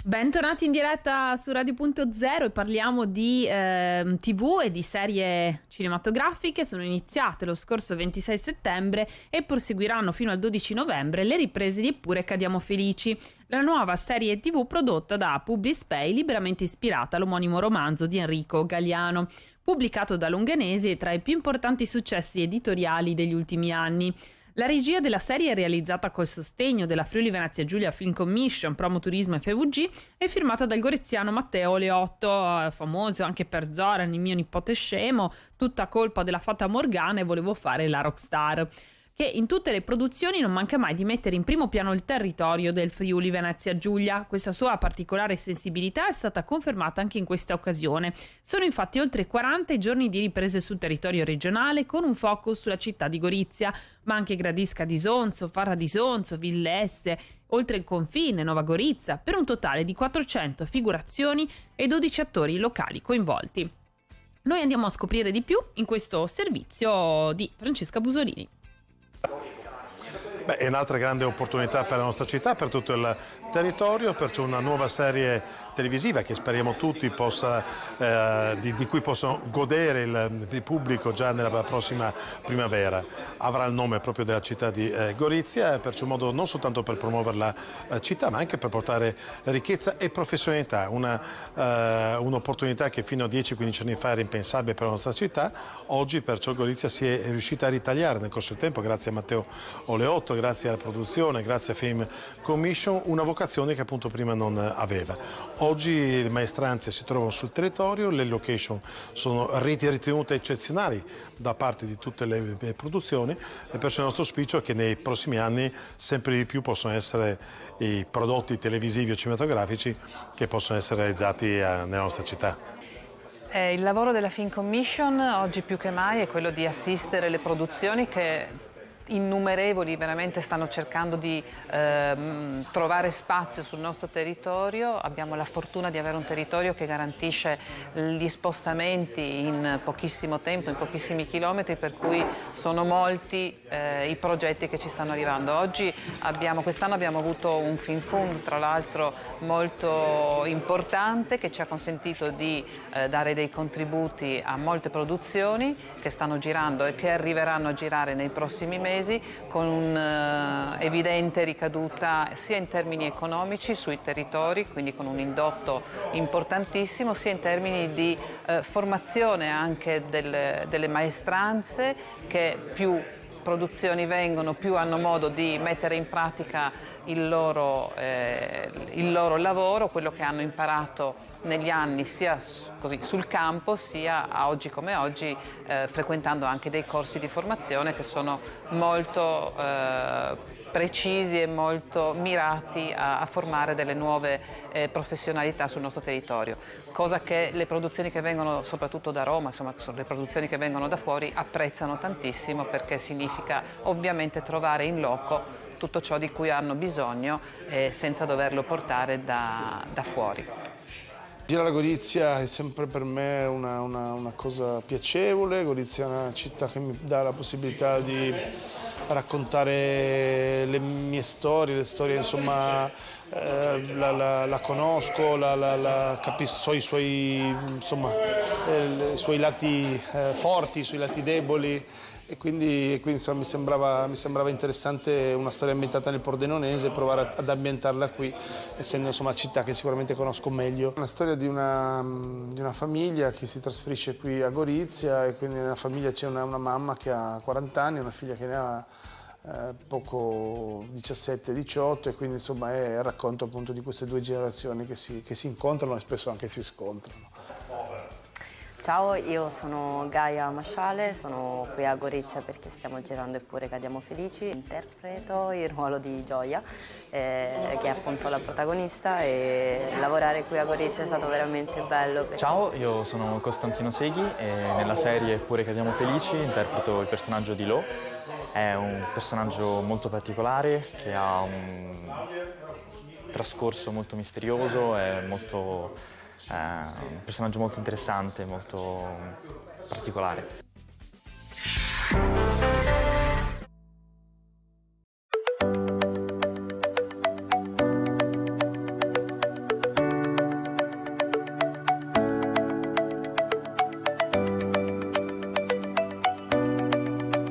Bentornati in diretta su Radio.0 e parliamo di TV e di serie cinematografiche. Sono iniziate lo scorso 26 settembre e proseguiranno fino al 12 novembre le riprese di Eppure cadiamo felici, la nuova serie TV prodotta da Publispay, liberamente ispirata all'omonimo romanzo di Enrico Galliano, pubblicato da Longanesi e tra i più importanti successi editoriali degli ultimi anni. La regia della serie è realizzata col sostegno della Friuli Venezia Giulia Film Commission, Promoturismo e FVG, e firmata dal goreziano Matteo Oleotto, famoso anche per Zoran, il mio nipote scemo, tutta colpa della fata Morgana e volevo fare la rockstar, che in tutte le produzioni non manca mai di mettere in primo piano il territorio del Friuli Venezia Giulia. Questa sua particolare sensibilità è stata confermata anche in questa occasione. Sono infatti oltre 40 i giorni di riprese sul territorio regionale, con un focus sulla città di Gorizia, ma anche Gradisca di Sonzo, Farra di Sonzo, Villesse, oltre il confine, Nova Gorizia, per un totale di 400 figurazioni e 12 attori locali coinvolti. Noi andiamo a scoprire di più in questo servizio di Francesca Busolini. È un'altra grande opportunità per la nostra città, per tutto il territorio, perciò una nuova serie televisiva che speriamo tutti di cui possano godere il pubblico già nella prossima primavera. Avrà il nome proprio della città di Gorizia, perciò un modo non soltanto per promuovere la città, ma anche per portare ricchezza e professionalità, un'opportunità che fino a 10-15 anni fa era impensabile per la nostra città. Oggi perciò Gorizia si è riuscita a ritagliare nel corso del tempo, grazie a Matteo Oleotto, grazie alla produzione, grazie a Film Commission, una vocazione che appunto prima non aveva. Oggi le maestranze si trovano sul territorio, le location sono ritenute eccezionali da parte di tutte le produzioni e perciò il nostro auspicio è che nei prossimi anni sempre di più possono essere i prodotti televisivi o cinematografici che possono essere realizzati nella nostra città. Il lavoro della Film Commission oggi più che mai è quello di assistere le produzioni che innumerevoli veramente stanno cercando di trovare spazio sul nostro territorio. Abbiamo la fortuna di avere un territorio che garantisce gli spostamenti in pochissimo tempo, in pochissimi chilometri, per cui sono molti i progetti che ci stanno arrivando. Quest'anno abbiamo avuto un Film Fund, tra l'altro molto importante, che ci ha consentito di dare dei contributi a molte produzioni che stanno girando e che arriveranno a girare nei prossimi mesi, con un'evidente ricaduta sia in termini economici sui territori, quindi con un indotto importantissimo, sia in termini di formazione anche delle maestranze, che più produzioni vengono, più hanno modo di mettere in pratica il loro lavoro, quello che hanno imparato negli anni sia così sul campo, sia a oggi come oggi frequentando anche dei corsi di formazione che sono molto precisi e molto mirati a formare delle nuove professionalità sul nostro territorio, cosa che le produzioni che vengono soprattutto da Roma, insomma le produzioni che vengono da fuori, apprezzano tantissimo, perché significa ovviamente trovare in loco tutto ciò di cui hanno bisogno senza doverlo portare da fuori. Girare a Gorizia è sempre per me una cosa piacevole. Gorizia è una città che mi dà la possibilità di raccontare le mie storie, le storie insomma la conosco, capisco i suoi lati forti, i suoi lati deboli. E quindi insomma, mi sembrava interessante una storia ambientata nel Pordenonese, provare ad ambientarla qui, essendo insomma città che sicuramente conosco meglio. Una storia di una famiglia che si trasferisce qui a Gorizia, e quindi nella famiglia c'è una mamma che ha 40 anni, una figlia che ne ha poco 17-18, e quindi insomma è il racconto appunto di queste due generazioni che si incontrano e spesso anche si scontrano. Ciao, io sono Gaia Masciale, sono qui a Gorizia perché stiamo girando Eppure cadiamo felici. Interpreto il ruolo di Gioia, che è appunto la protagonista, e lavorare qui a Gorizia è stato veramente bello. Ciao, io sono Costantino Seghi e nella serie Eppure cadiamo felici interpreto il personaggio di Lo. È un personaggio molto particolare che ha un trascorso molto misterioso, è un personaggio molto interessante, molto particolare.